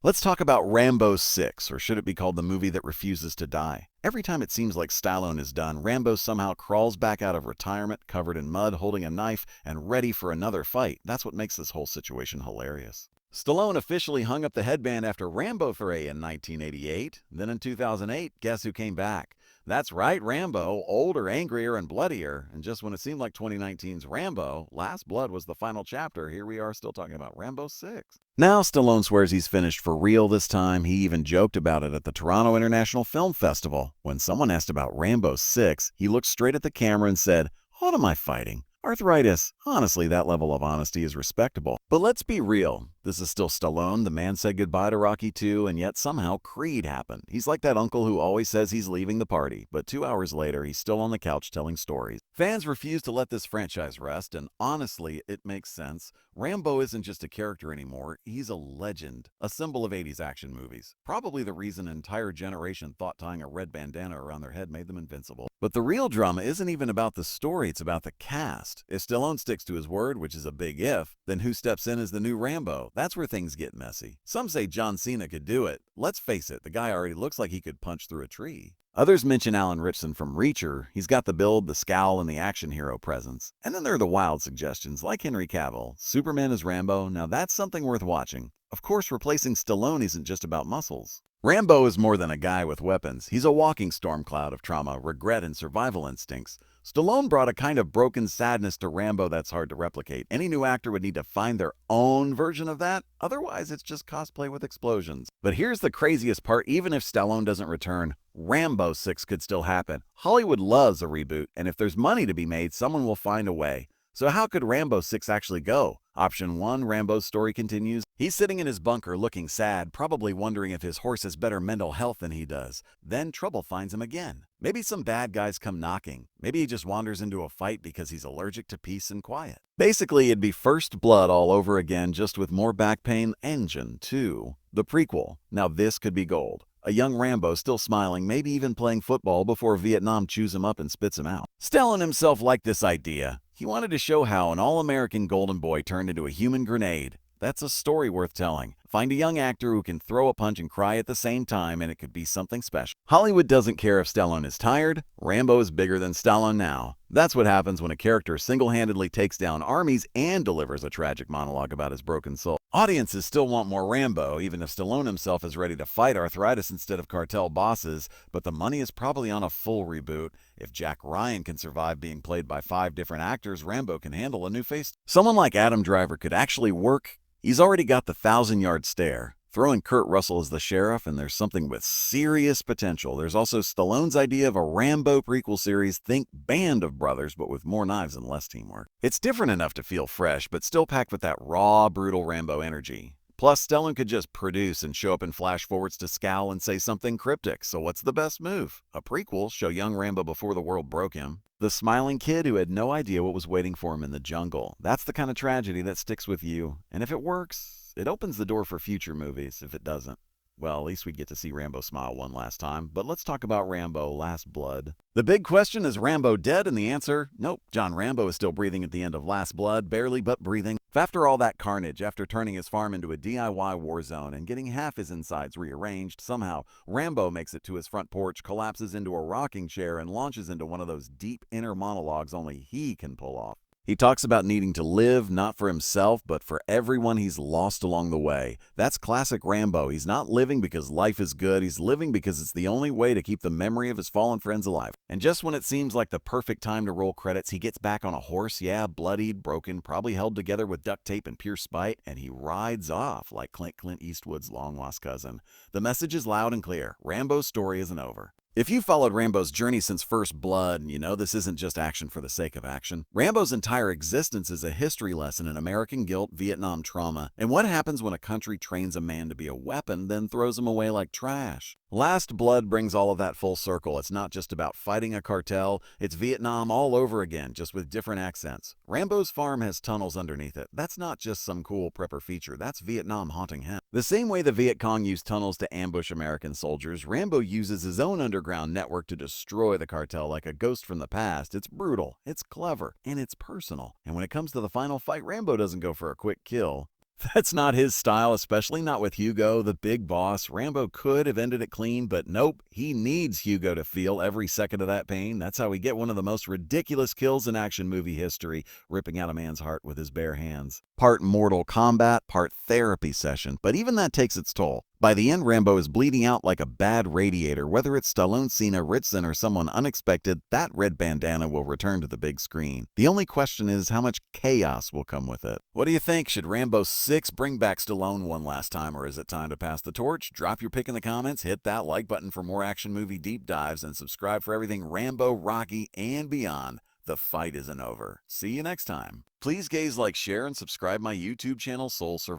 Let's talk about Rambo 6, or should it be called the movie that refuses to die? Every time it seems like Stallone is done, Rambo somehow crawls back out of retirement, covered in mud, holding a knife, and ready for another fight. That's what makes this whole situation hilarious. Stallone officially hung up the headband after Rambo 3 in 1988. Then in 2008, guess who came back? That's right, Rambo, older, angrier, and bloodier. And just when it seemed like 2019's Rambo, Last Blood was the final chapter, here we are still talking about Rambo 6. Now Stallone swears he's finished for real this time. He even joked about it at the Toronto International Film Festival. When someone asked about Rambo 6, he looked straight at the camera and said, "What am I fighting? Arthritis." Honestly, that level of honesty is respectable. But let's be real. This is still Stallone. The man said goodbye to Rocky 2, and yet somehow Creed happened. He's like that uncle who always says he's leaving the party, but 2 hours later, he's still on the couch telling stories. Fans refuse to let this franchise rest, and honestly, it makes sense. Rambo isn't just a character anymore. He's a legend, a symbol of 80s action movies. Probably the reason an entire generation thought tying a red bandana around their head made them invincible. But the real drama isn't even about the story, it's about the cast. If Stallone sticks to his word, which is a big if, then who steps in as the new Rambo? That's where things get messy. Some say John Cena could do it. Let's face it, the guy already looks like he could punch through a tree. Others mention Alan Ritchson from Reacher. He's got the build, the scowl, and the action hero presence. And then there are the wild suggestions, like Henry Cavill. Superman as Rambo, now that's something worth watching. Of course, replacing Stallone isn't just about muscles. Rambo is more than a guy with weapons. He's a walking storm cloud of trauma, regret, and survival instincts. Stallone brought a kind of broken sadness to Rambo that's hard to replicate. Any new actor would need to find their own version of that. Otherwise, it's just cosplay with explosions. But here's the craziest part. Even if Stallone doesn't return, Rambo 6 could still happen. Hollywood loves a reboot, and if there's money to be made, someone will find a way. So how could Rambo 6 actually go? Option 1, Rambo's story continues. He's sitting in his bunker looking sad, probably wondering if his horse has better mental health than he does. Then trouble finds him again. Maybe some bad guys come knocking. Maybe he just wanders into a fight because he's allergic to peace and quiet. Basically, it'd be First Blood all over again, just with more back pain. Engine 2, the prequel. Now this could be gold. A young Rambo still smiling, maybe even playing football before Vietnam chews him up and spits him out. Stallone himself liked this idea. He wanted to show how an all-American golden boy turned into a human grenade. That's a story worth telling. Find a young actor who can throw a punch and cry at the same time, and it could be something special. Hollywood doesn't care if Stallone is tired. Rambo is bigger than Stallone now. That's what happens when a character single-handedly takes down armies and delivers a tragic monologue about his broken soul. Audiences still want more Rambo, even if Stallone himself is ready to fight arthritis instead of cartel bosses, but the money is probably on a full reboot. If Jack Ryan can survive being played by 5 different actors, Rambo can handle a new face. Someone like Adam Driver could actually work. He's already got the 1,000-yard stare. Throw in Kurt Russell as the sheriff, and there's something with serious potential. There's also Stallone's idea of a Rambo prequel series. Think Band of Brothers, but with more knives and less teamwork. It's different enough to feel fresh, but still packed with that raw, brutal Rambo energy. Plus, Stallone could just produce and show up in flash forwards to scowl and say something cryptic. So what's the best move? A prequel, show young Rambo before the world broke him. The smiling kid who had no idea what was waiting for him in the jungle. That's the kind of tragedy that sticks with you. And if it works, it opens the door for future movies. If it doesn't, well, at least we get to see Rambo smile one last time. But let's talk about Rambo Last Blood. The big question, is Rambo dead? And the answer, nope. John Rambo is still breathing at the end of Last Blood, barely but breathing. After all that carnage, after turning his farm into a DIY war zone and getting half his insides rearranged, somehow Rambo makes it to his front porch, collapses into a rocking chair, and launches into one of those deep inner monologues only he can pull off. He talks about needing to live, not for himself, but for everyone he's lost along the way. That's classic Rambo. He's not living because life is good. He's living because it's the only way to keep the memory of his fallen friends alive. And just when it seems like the perfect time to roll credits, he gets back on a horse, bloodied, broken, probably held together with duct tape and pure spite, and he rides off like Clint Eastwood's long-lost cousin. The message is loud and clear. Rambo's story isn't over. If you followed Rambo's journey since First Blood, you know this isn't just action for the sake of action. Rambo's entire existence is a history lesson in American guilt, Vietnam trauma, and what happens when a country trains a man to be a weapon, then throws him away like trash. Last Blood brings all of that full circle. It's not just about fighting a cartel, it's Vietnam all over again, just with different accents. Rambo's farm has tunnels underneath it. That's not just some cool prepper feature, that's Vietnam haunting him. The same way the Viet Cong used tunnels to ambush American soldiers, Rambo uses his own underground network to destroy the cartel like a ghost from the past. It's brutal, it's clever, and it's personal. And when it comes to the final fight, Rambo doesn't go for a quick kill. That's not his style, especially not with Hugo, the big boss. Rambo could have ended it clean, but nope, he needs Hugo to feel every second of that pain. That's how we get one of the most ridiculous kills in action movie history, ripping out a man's heart with his bare hands. Part Mortal Kombat, part therapy session, but even that takes its toll. By the end, Rambo is bleeding out like a bad radiator. Whether it's Stallone, Cena, Ritson, or someone unexpected, that red bandana will return to the big screen. The only question is how much chaos will come with it. What do you think? Should Rambo 6 bring back Stallone one last time, or is it time to pass the torch? Drop your pick in the comments, hit that like button for more action movie deep dives, and subscribe for everything Rambo, Rocky, and beyond. The fight isn't over. See you next time. Please gaze, like, share, and subscribe my YouTube channel, Soul Survivor.